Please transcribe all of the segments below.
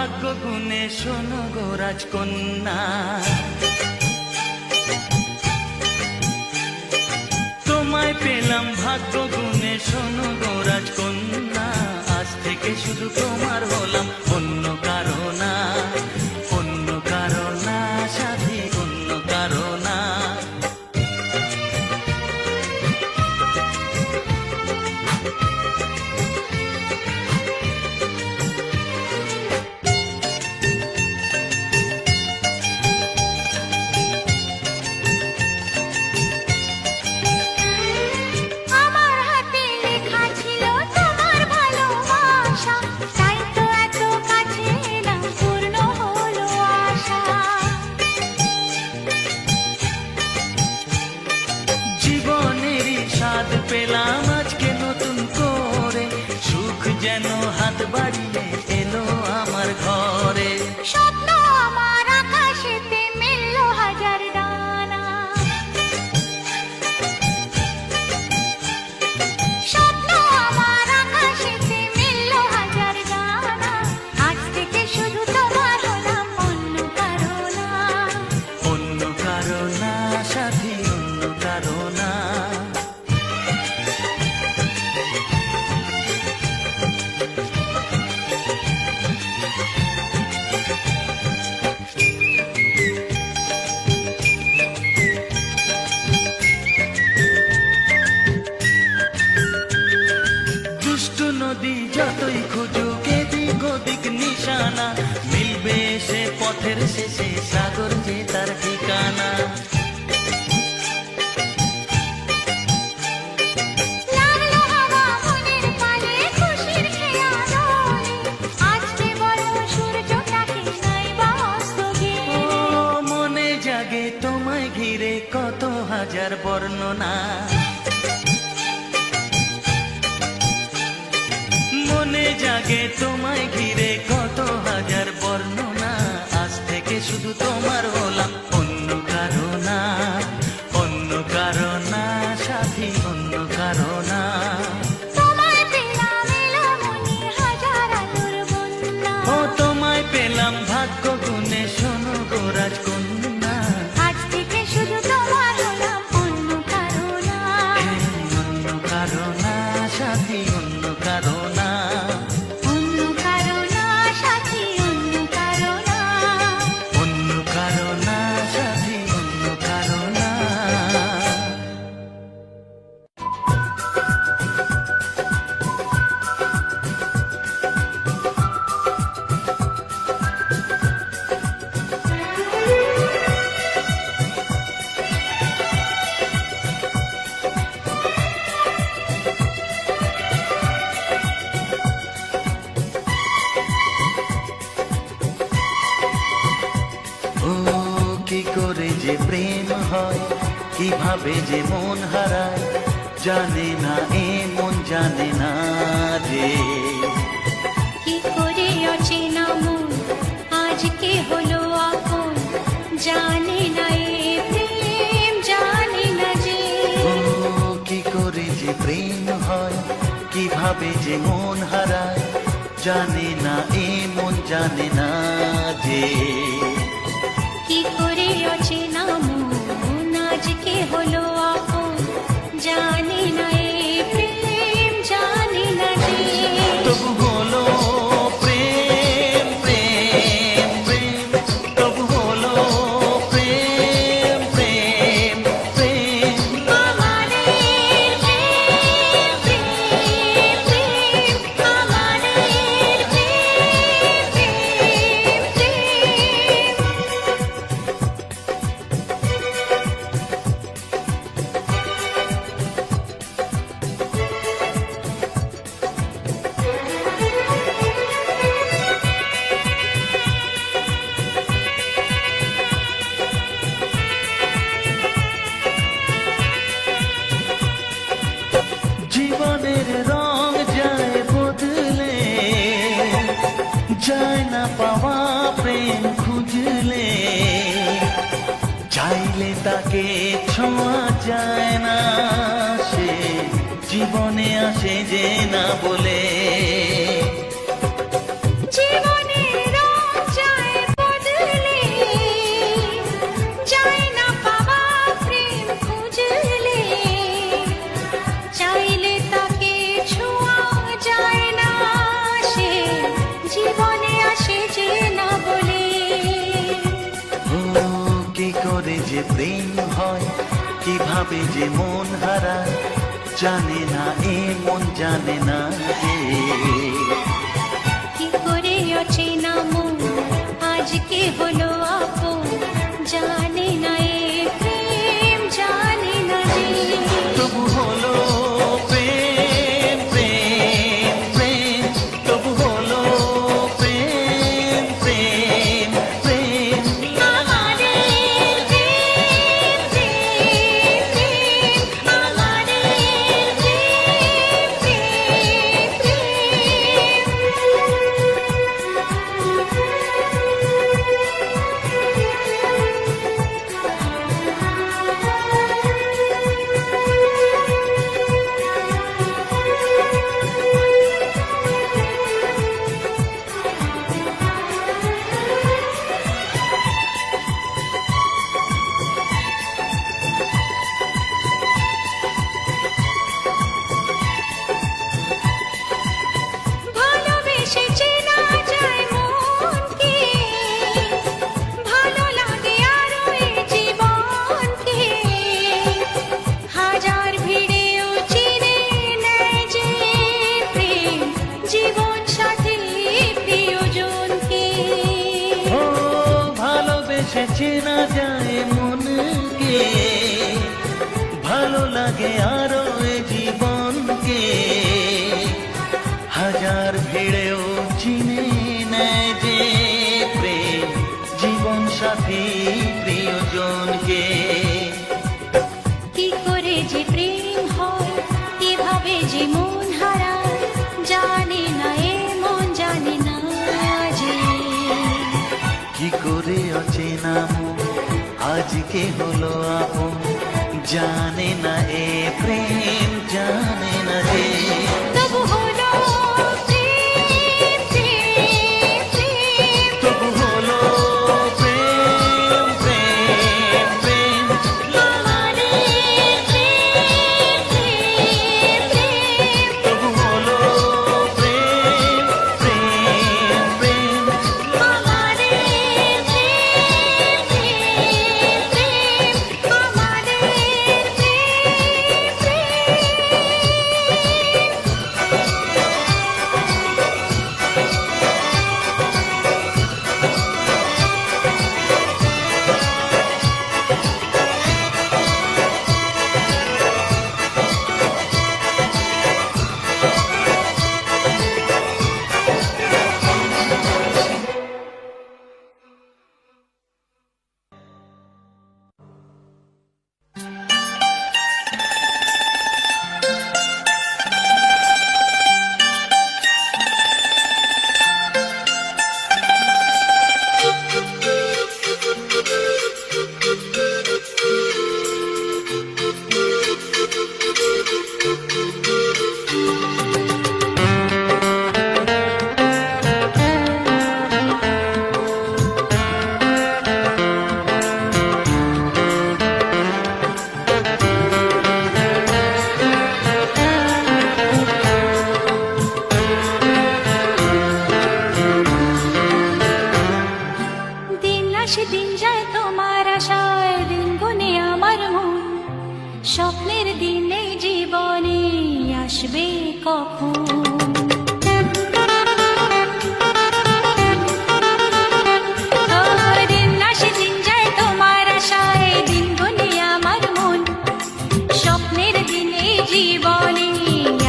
ভাগ্য গুণে শোনো গো রাজকন্যা, তোমায় পেলাম ভাগ্য গুণে শোনো গো রাজকন্যা। আজ থেকে শুধু তোমার হলাম, অন্য কারো না, অন্য কারো না সাথী, অন্য কারো না। পেলাম আজকে নতুন করে, সুখ যেন হাত বাড়িয়ে এলো আমার ঘরে। স্বপ্ন আমার আকাশেতে মেললো হাজার ডানা, স্বপ্ন আমার আকাশেতে মেললো হাজার ডানা। আজ থেকে শুধু তোমার হলাম, অন্য কারো না, অন্য কারো না সাথী, অন্য কারো না। নদী যতই খুঁজুক এদিক ওদিক নিশানা, মিলবে সে পথের শেষে সাগর যে তার ঠিকানা। লাগলো হাওয়া মনের পালে খুশির খেয়ালে, আজকে বলো সূর্যটাকে নাই বা অস্ত গিয়ে। ও মনে জাগে তোমায় ঘিরে কত হাজার বর্ণনা, মনে জাগে তোমায় ঘিরে কত হাজার বর্ণনা। আজ থেকে শুধু তোমার হলাম, অন্য কারো না, অন্য কারো না সাথী, অন্য কারো না। তোমায় পেলাম এলো মনে হাজার আলোর বন্যা, ও তোমায় পেলাম ভাগ্য গুণে শোনো গো রাজকন্যা। আজ থেকে শুধু তোমার হলাম, অন্য কারো না, অন্য কারো না সাথী, অন্য কারো না। অন্য কারো না সাথী, অন্য কারো না, অন্য কারো না সাথী, অন্য কারো না। ও কি করে যে প্রেম হয়, কিভাবে যে মন হারায়, জানে না এ মন জানে না যে। কি করে অচেনা মন আজকে হলো আপন, জানে না এ প্রেম জানে না যে। ও কি করে যে প্রেম হয়, কিভাবে যে মন হারায়, জানে না এ মন জানে না যে। কি করে অচেনা মন আজকে হলো আপন, জানে না এ প্রেম জানে না যে। তবু হলো প্রেম প্রেম প্রেম, তবু হলো প্রেম প্রেম প্রেম। আমাদের প্রেম প্রেম প্রেম, আমাদের প্রেম প্রেম প্রেম। জীবনের রং যায় বদলে, যায় না পাওয়া প্রেম খুঁজলে, চাইলে তাকে ছোঁয়া যায় না, সে জীবনে আসে যে না বলে। জীবনের রং যে প্রেম হয়, কিভাবে যে মন হারায়, জানে না এ মন জানে না যে। কি করে অচেনা মন আজকে হলো আপন, জানে না এ প্রেম জানে না যে। তবু হলো প্রেম প্রেম প্রেম, তবু হলো প্রেম প্রেম প্রেম। আমাদের প্রেম প্রেম প্রেম, আমাদের প্রেম প্রেম ভালোবেসে চেনা যায় মনকে, ভালো লাগে আরো এ জীবনকে। হাজার ভিড়েও চিনে নেয় যে প্রেম, জীবন সাথী প্রিয়জনকে। ও ভালোবেসে চেনা যায় মনকে, ভালো লাগে আরো এ জীবনকে। হাজার ভিড়েও চিনে নেয় যে প্রেম, জীবন সাথী প্রিয়জনকে। কি করে যে প্রেম হয়, কিভাবে যে মন হারায়, জানে না এ মন জানে না যে। কি করে অচেনা মন আজকে হলো আপন, জানে না এ প্রেম জানে না যে। তবু হলো প্রেম প্রেম প্রেম, তবু হলো প্রেম প্রেম প্রেম। আমাদের প্রেম প্রেম প্রেম, তবু হলো প্রেম প্রেম প্রেম। আমাদের প্রেম প্রেম প্রেম, আমাদের প্রেম প্রেম। দিন আসে দিন যায় তোমার আশায়, দিন গুনে আমার মন। স্বপ্নের দিন এই জীবনে আসবে কখন? দিন আসে দিন যায় তোমার আশায়, দিন গুনে আমার মন। স্বপ্নের দিন এই জীবনে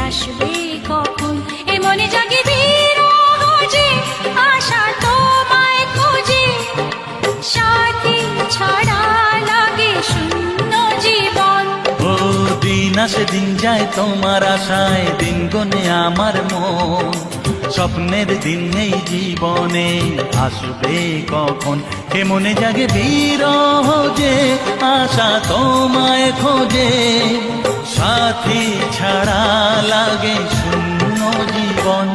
আসবে কখন? এ মনে জাগে বিরহ যে আশা তোমায় খোঁজে, সাথী ছাড়া লাগে শূন্য জীবন। ও দিন আসে দিন যায় তোমার আশায়, দিন গনে আমার মন। স্বপ্নের দিন এই জীবনে আসবে কখন? কে মনে জাগে বিরহ যে আশা তোমায় খোঁজে, সাথী ছাড়া লাগে শূন্য জীবন।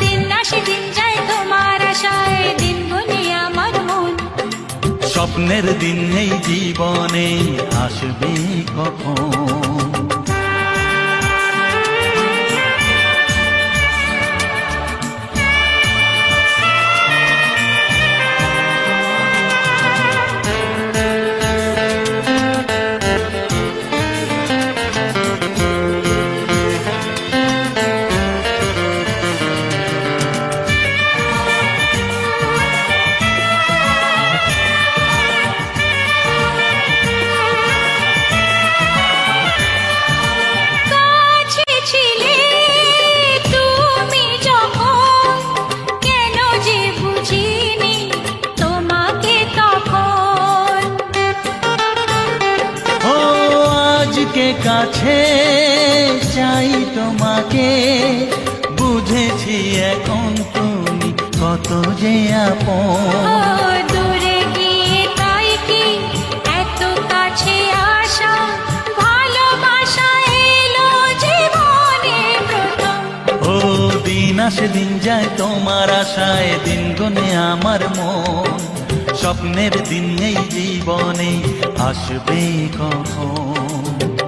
দিন আসে দিন যায় তোমার আশায়, দিন গুনে আমার মন। স্বপ্নের দিন এই জীবনে আসবে কখন? কাছে চাই তোমাকে, বুঝেছি এখন তুমি কত যে আপন। দূরে গিয়ে তাই কি এত কাছে আসা, ভালোবাসা এলো জীবনে প্রথম। ও দিন আসে দিন যায় তোমার আশায়, দিন গুনে আমার মন, স্বপ্নের দিন এই জীবনে আসবে কখন।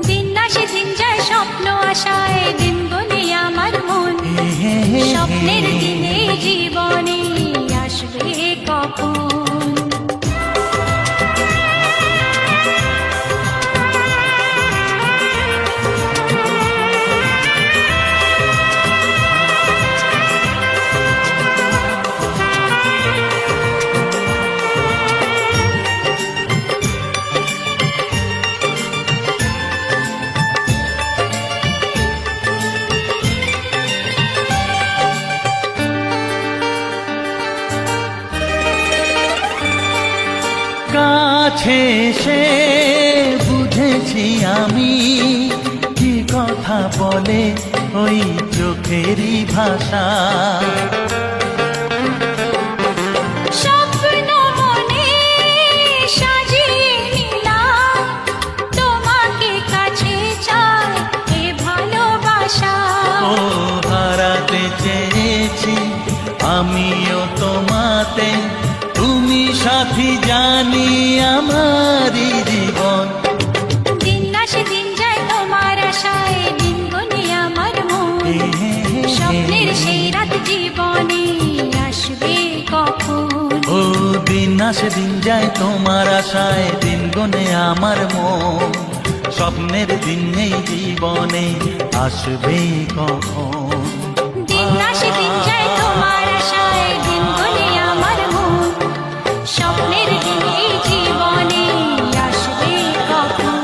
দিন আসে দিন যায় স্বপ্ন আশায়, দিন গুনে আমার মন, স্বপ্নের দিনে জীবনে আসবে কখন। কাছে এসে বুঝেছি আমি কি কথা বলে ওই চোখেরই ভাষা। স্বপ্ন মনে সাজিয়ে নিলাম, তোমাকে কাছে চাই এ ভালোবাসা। ও হারাতে চেয়েছি আমিও তোমাতে, তুমি সাথী জানি আমারই জীবন। দিন আসে দিন যায় তোমার আশায়, দিন গুনে আমার মন, স্বপ্নের সেই রাত জীবনে আসবে কখন। ও দিন আসে দিন যায় তোমার আশায়, দিন গুনে আমার মন, স্বপ্নের দিন এই জীবনে আসবে কখন। দিন আসে দিন যায় তোমার আশায়, দিন গুনে আমার মন, স্বপ্নের দিন এই জীবনে আসবে কখন।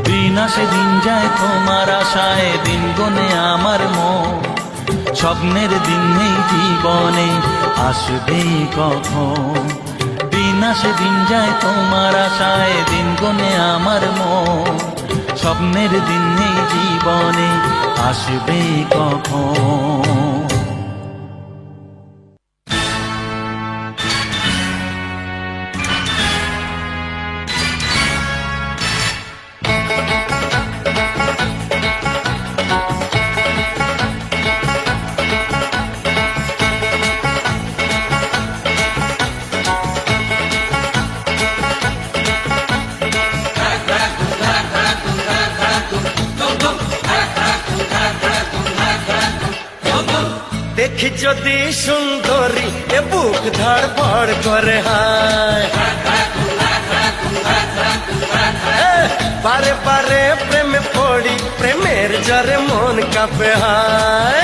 দিন আসে দিন যায় তোমার আশায়, দিন গুনে আমার মন, স্বপ্নের দিন এই জীবনে আসবে কখন। দিন আসে দিন যায় তোমার আশায়, দিন গুনে আমার মন, স্বপ্নের দিন এই জীবনে আসবে কখন। দেখি যদি সুন্দরী এ বুক ধড়ফড় করে, হায় বারে বারে প্রেমে পড়ি, প্রেমের জ্বরে মন কাঁপে, হায়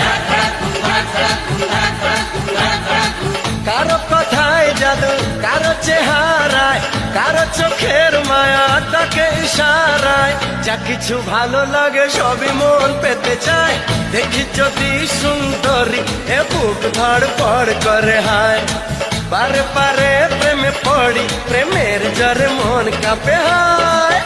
কারো কথায় জাদু, কারো চেহারায়, কারো চোখের মায়া, তাকে ইশারায়, যা কিছু ভালো লাগে সবই মন পেতে চায়। দেখি যদি সুন্দরী এ বুক ধড়ফড় করে, হায় বারে বারে প্রেমে পড়ি, প্রেমের জ্বরে মন কাঁপে, হায়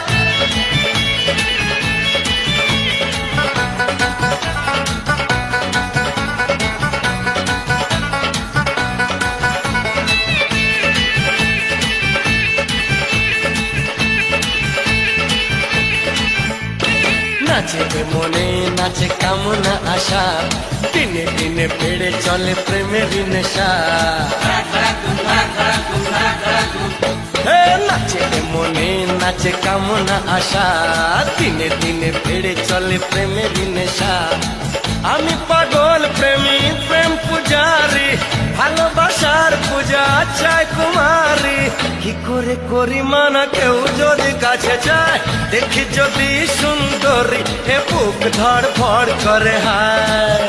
নাচে মনে নাচে কামনা আশা, দিনে দিনে বেড়ে চলে প্রেমের নেশা। নাচে মনে নাচে কামনা আশা, দিনে দিনে বেড়ে চলে প্রেমের নেশা। আমি পাগল প্রেমী, প্রেম পূজারি, ভালোবাসার পূজা চাই কুমারী। কি করে করি মানা কেউ যদি কাছে যায়, দেখি যদি সুন্দরী এ বুক ধড়ফড় করে, হায়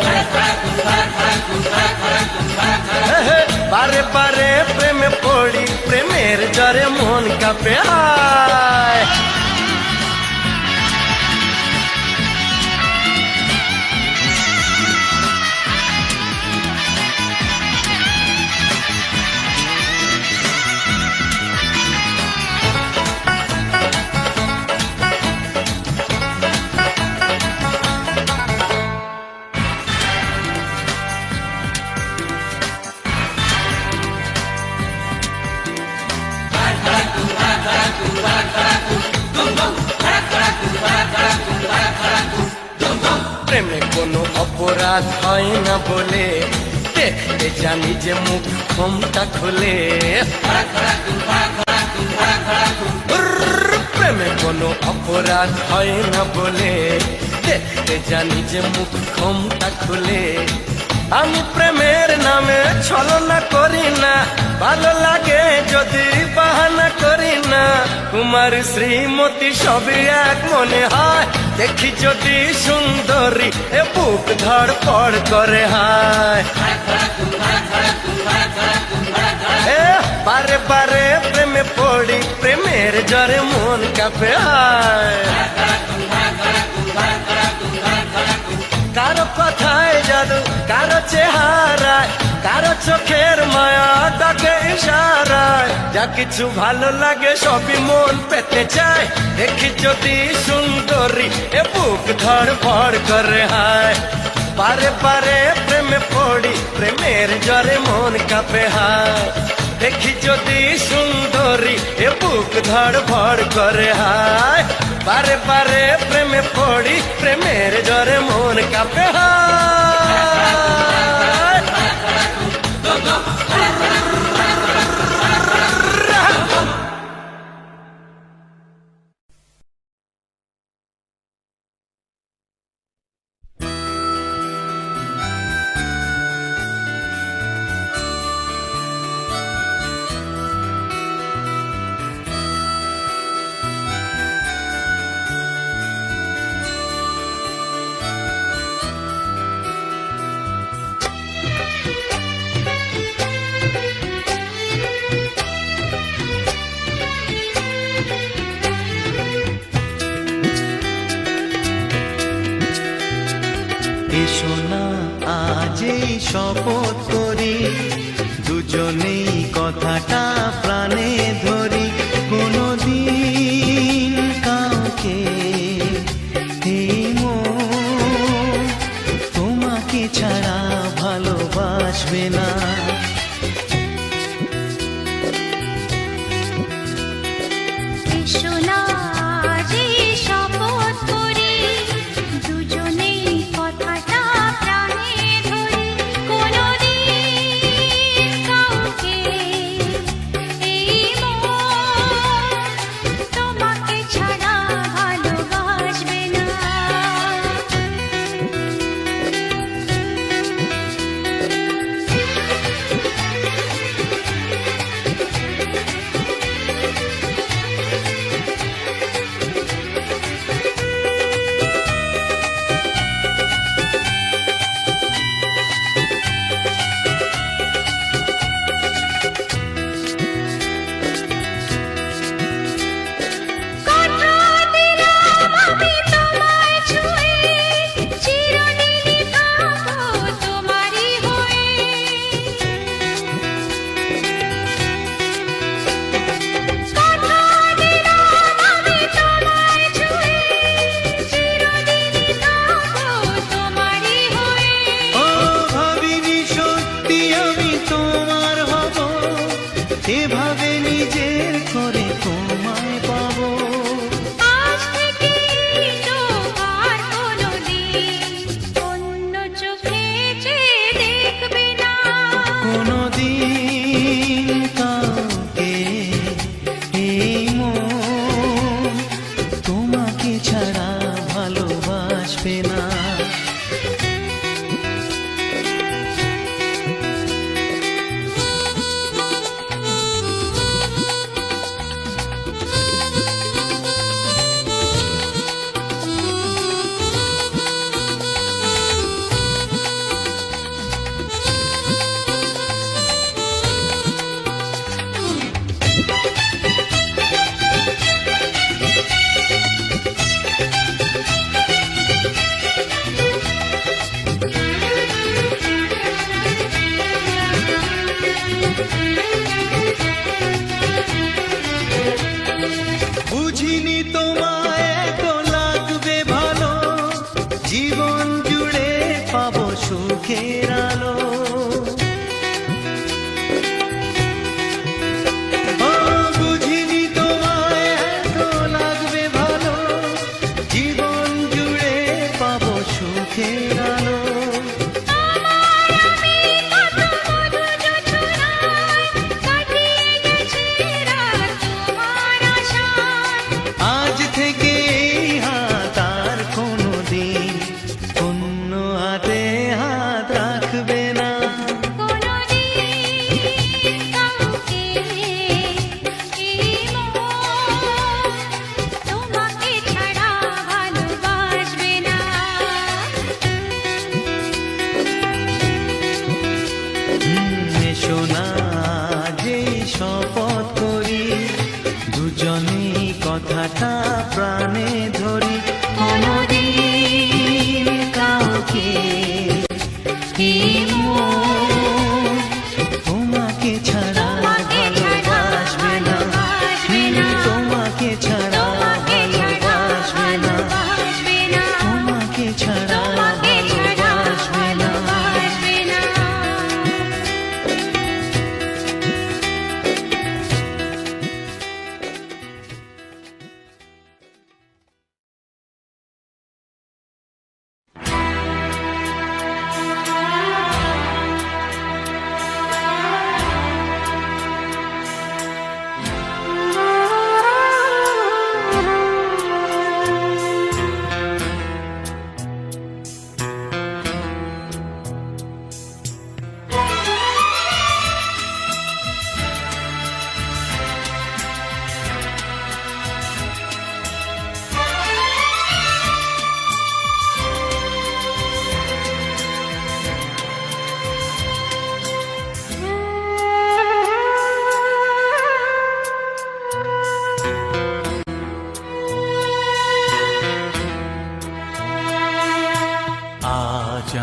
বারে বারে প্রেমে পড়ি, প্রেমের জ্বরে মন কাঁপে, হায় অপরাধ হয় না বলে দেখতে জানি যে মুখ ঘোমটা খুলে প্রেমে কোনো অপরাধ হয় না বলে দেখতে জানি যে মুখ ঘোমটা খুলে আমি প্রেমের নামে ছলনা করি না ভালো লাগে যদি বাহানা করি না কুমার শ্রীমতী সবই এক মনে হয় দেখি যদি সুন্দরী এ বুক ধড়পড় করে হায় বারে বারে প্রেমে পড়ি প্রেমের জ্বরে মন কাঁপে হায় কারো কথায় জাদু কারো চেহারায় কারো চোখের মায়া ডাকে ইশারায় যা কিছু ভালো লাগে সবই মন পেতে চায় দেখি যদি সুন্দরী এ বুক ধড়ফড় করে হায় বারে বারে প্রেমে পড়ি প্রেমের জ্বরে মন কাঁপে হায় দেখি যদি সুন্দরী এ বুক ধড়ফড় করে হায় বারে বারে প্রেমে পড়ি প্রেমের জ্বরে মন কাঁপে হায় এসো না আজ এই শপথ করি দুজনেই কথাটা প্রাণে ধরি কোনোদিন কাউকে এই মন তোমাকে ছাড়া ভালোবাসবে না এসো না আজ এই শপথ করি দুজনেই কথাটা প্রাণে ধরি কোনোদিন কাউকে এই মন তোমাকে ছাড়া ভালোবাসবে না কথা দিলাম আমি তোমায় ছুঁয়ে চিরদিনই থাকবো তোমারই হয়ে কথা দিলাম আমি তোমায় ছুঁয়ে চিরদিনই থাকবো তোমারই হয়ে ও ভাবিনি সত্যি আমি তোমার হব এভাবে নিজের করে তোমায় পাবো আজ থেকে তো আর কোনোদিন অন্য চোখে চেয়ে দেখবে না কোনোদিন কাউকে এই মন তোমাকে ছাড়া ভালোবাসবে না বুঝিনি তোমায় এত লাগবে ভালো জীবন জুড়ে পাবো সুখের আলো ও বুঝিনি তোমায় এত লাগবে ভালো জীবন জুড়ে পাবো সুখের আলো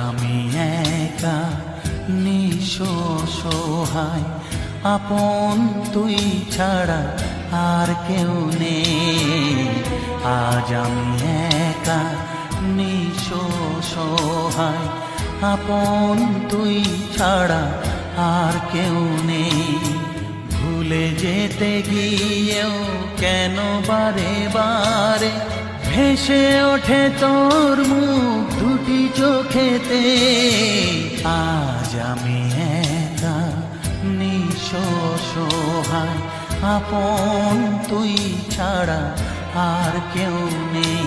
আমি একা নিঃসহায়, আপন তুই ছাড়া আর কেউ নেই। আজ আমি একা নিঃসহায়, আপন তুই ছাড়া আর কেউ নেই। ভুলে যেতে গিয়েও কেন বারে বারে ভেসে ওঠে তোর মুখ দুটি চোখেতে। আজ আমি একা নিঃসহায়, আপন তুই ছাড়া আর কেউ নেই।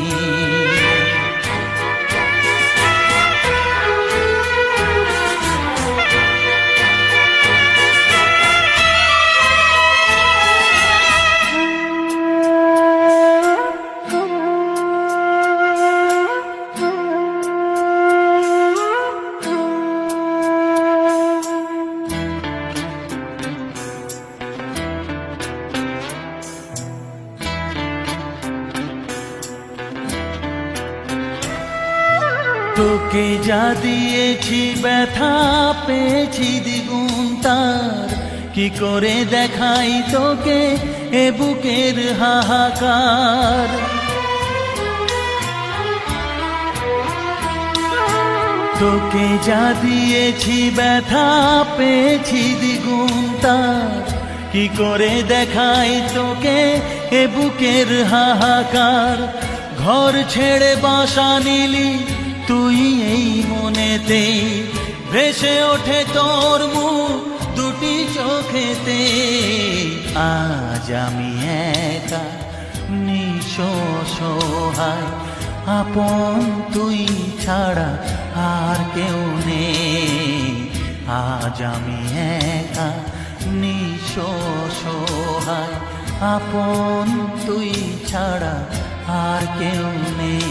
তোকে যা দিয়েছি ব্যথা পেয়েছি দ্বিগুণ তার, কি করে দেখাই তোকে এ বুকের হাহাকার। তোকে যা দিয়েছি ব্যথা পেয়েছি দ্বিগুণ তার, কি করে দেখাই তোকে এ বুকের হাহাকার। ঘর ছেড়ে বাসা নিলি তুই এই মনেতে, ভেসে ওঠে তোর মুখ দুটি চোখেতে। আজ আমি একা নিঃসহায়, আপন তুই ছাড়া আর কেউ নেই। আজ আমি একা নিঃসহায়, আপন তুই ছাড়া আর কেউ নেই।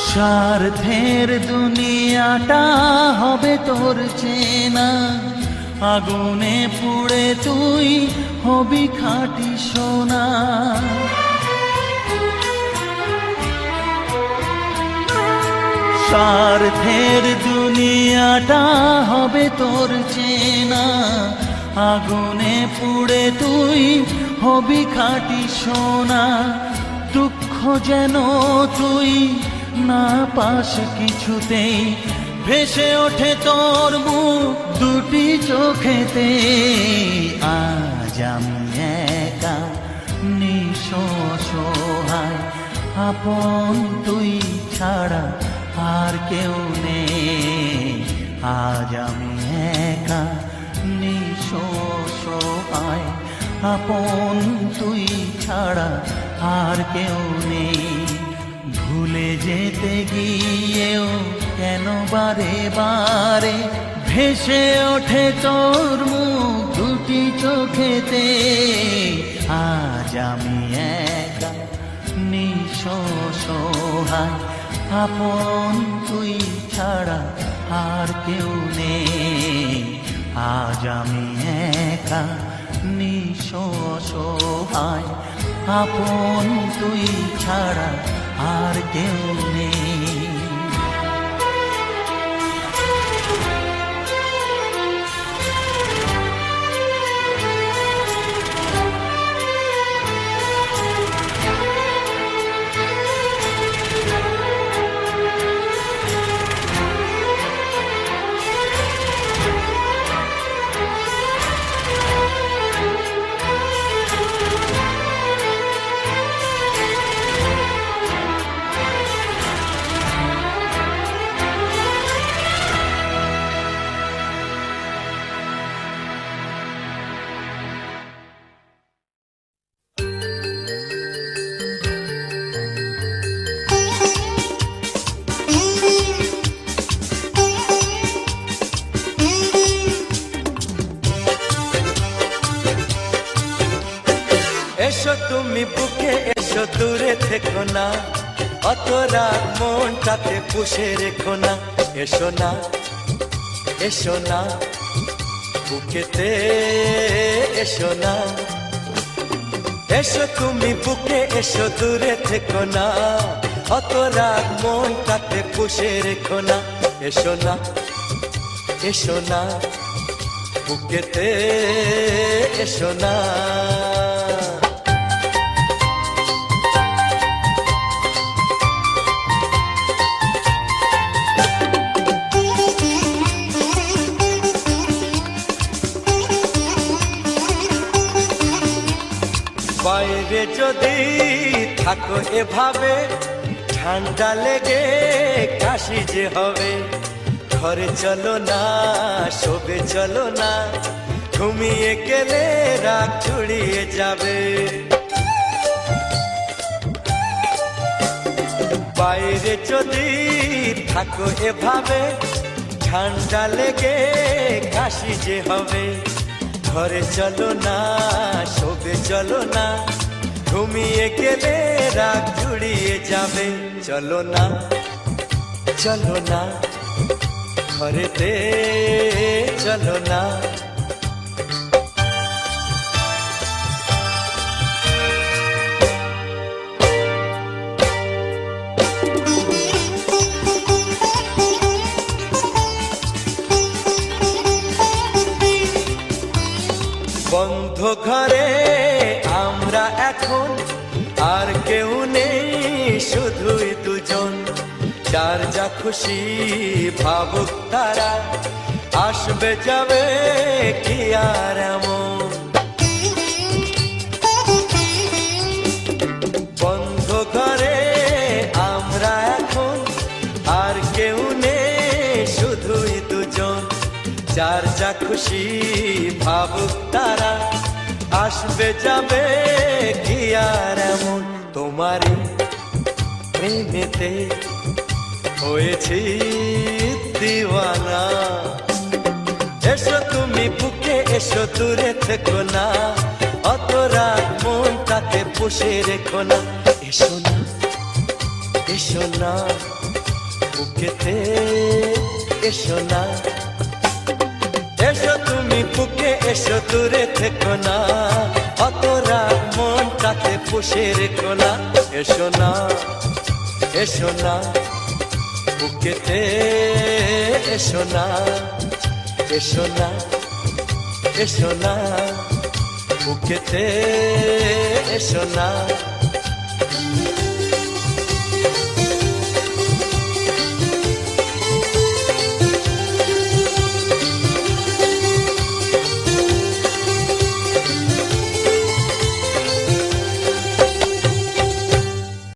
স্বার্থের দুনিয়াটা হবে তোর চেনা, আগুনে পুড়ে তুই হবি খাঁটি সোনা। স্বার্থের দুনিয়াটা হবে তোর চেনা, আগুনে পুড়ে তুই হবি খাঁটি সোনা। দুঃখ যেন তুই না পাস কিছুতেই, ভেসে ওঠে তোর মুখ দুটি চোখেতে। আজ আমি একা নিঃসহায়, আপন তুই ছাড়া আর কেউ নেই। আজ আমি একা নিঃসহায়, আপন তুই ছাড়া আর কেউ নেই। ভুলে যেতে গিয়েও কেন বারে বারে ভেসে ওঠে তোর মুখ দুটি চোখেতে। আজ আমি একা নিঃসহায়, আপন তুই ছাড়া আর কেউ নেই। আজ আমি একা নিঃসহায়, আপন তুই ছাড়া আর কেউ নেই। এসো তুমি বুকে এসো দূরে থেকো না, অত রাগ মনটাতে পুষে রেখো না। এসো না, এসো না, বুকেতে এসো না। এসো তুমি বুকে এসো দূরে থেকো না, অত রাগ মনটাতে পুষে রেখো না। এসো না, এসো না, বুকেতে এসো না। বাইরে যদি থাকো এভাবে, ঠান্ডা লেগে কাশি যে হবে। ঘরে চলো না, শোবে চলো না, ঘুমিয়ে গেলে রাগ ছড়িয়ে যাবে। বাইরে যদি থাকো এভাবে, ঠান্ডা লেগে কাশি যে হবে। ঘরে চলো না, শোবে চলো না, ঘুমিয়ে গেলে রাগ জুড়িয়ে যাবে। চলো না, চলো না, ঘরেতে চলো না। বন্ধ ঘরে আমরা এখন, আর কেউ নেই, শুধুই দুজন। যার যা খুশি ভাবুক তারা, আসবে যাবে কি আর এমন। বন্ধ ঘরে আমরা এখন, আর কেউ নেই, শুধুই দুজন। যার যা খুশি ভাবুক তারা, আসবে যাবে কি আর এমন। তোমারই প্রেমেতে হয়েছি দিওয়ানা। এসো তুমি বুকে এসো দূরে থেকো না, অত রাগ মনটাতে পুষে রেখো না। এসো না, এসো না, বুকেতে এসো না। এসো তুমি বুকে এসো দূরে থেকো না, অত রাগ মনটাতে পুষে রেখো না। এসো না, এসো না, বুকেতে এসো না। এসো না, এসো না, বুকেতে এসো না।